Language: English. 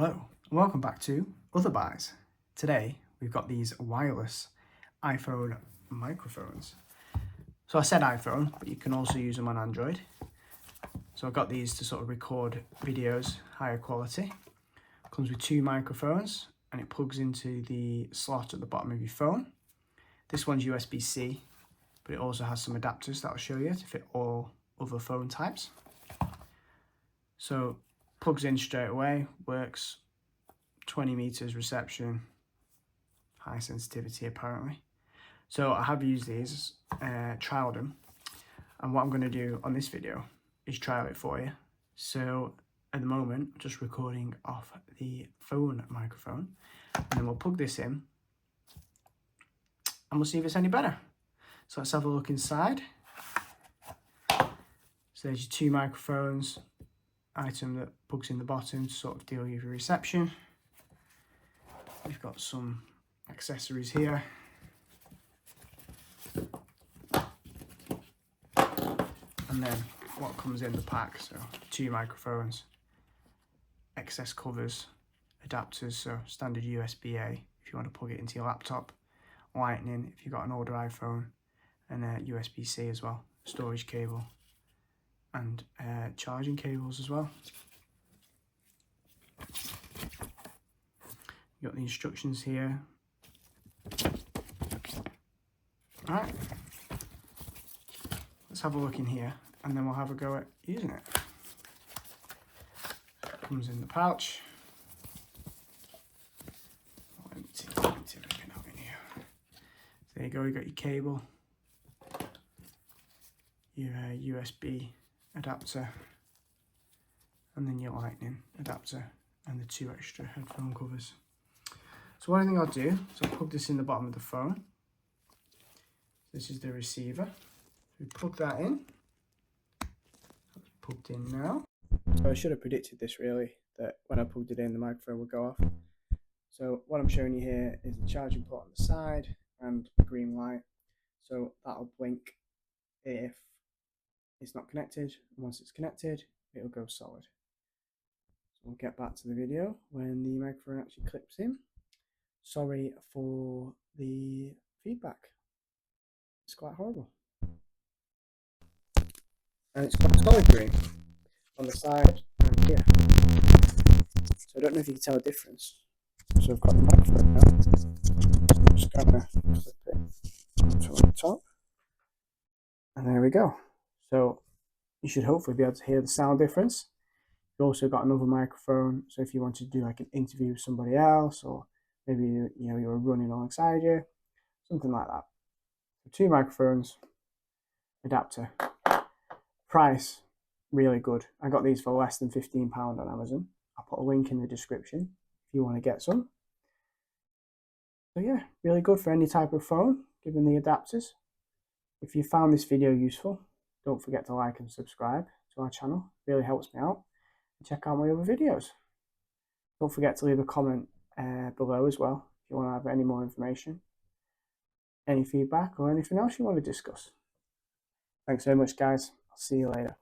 Hello, and welcome back to OtherBuys. Today we've got these wireless iPhone microphones. So I said iPhone, but you can also use them on Android. So I've got these to sort of record videos, higher quality. Comes with two microphones and it plugs into the slot at the bottom of your phone. This one's USB-C, but it also has some adapters that I'll show you to fit all other phone types. So plugs in straight away, works, 20 meters reception, high sensitivity apparently. So I have used these, trialed them, and what I'm going to do on this video is trial it for you. So at the moment, I'm just recording off the phone microphone, and then we'll plug this in and we'll see if it's any better. So let's have a look inside. So there's your two microphones, item that plugs in the bottom to sort of deal with your reception. We've got some accessories here. And then what comes in the pack, so two microphones, excess covers, adapters, so standard USB-A if you want to plug it into your laptop, lightning if you've got an older iPhone, and USB-C as well, storage cable, and charging cables as well. You got the instructions here. Alright, let's have a look in here and then we'll have a go at using it. Comes in the pouch. Empty everything out in here. So there you go, you got your cable, your USB adapter, and then your lightning adapter, and the two extra headphone covers. So one thing I'll do is I'll plug this in the bottom of the phone. This is the receiver. We plug that in. It's plugged in now. So I should have predicted this really, that when I plugged it in the microphone would go off. So what I'm showing you here is the charging port on the side and the green light. So that'll blink if it's not connected. And once it's connected, it'll go solid. So we'll get back to the video when the microphone actually clips in. Sorry for the feedback. It's quite horrible. And it's got solid green on the side and here. So I don't know if you can tell the difference. So I've got the microphone now. So I'm just going to clip it to the top. And there we go. So you should hopefully be able to hear the sound difference. You've also got another microphone. So if you want to do like an interview with somebody else, or maybe you were running alongside you, something like that. So two microphones, adapter. Price, really good. I got these for less than £15 on Amazon. I'll put a link in the description if you want to get some. So yeah, really good for any type of phone, given the adapters. If you found this video useful, don't forget to like and subscribe to our channel. It really helps me out. And check out my other videos. Don't forget to leave a comment below as well if you want to have any more information, any feedback, or anything else you want to discuss. Thanks very much, guys. I'll see you later.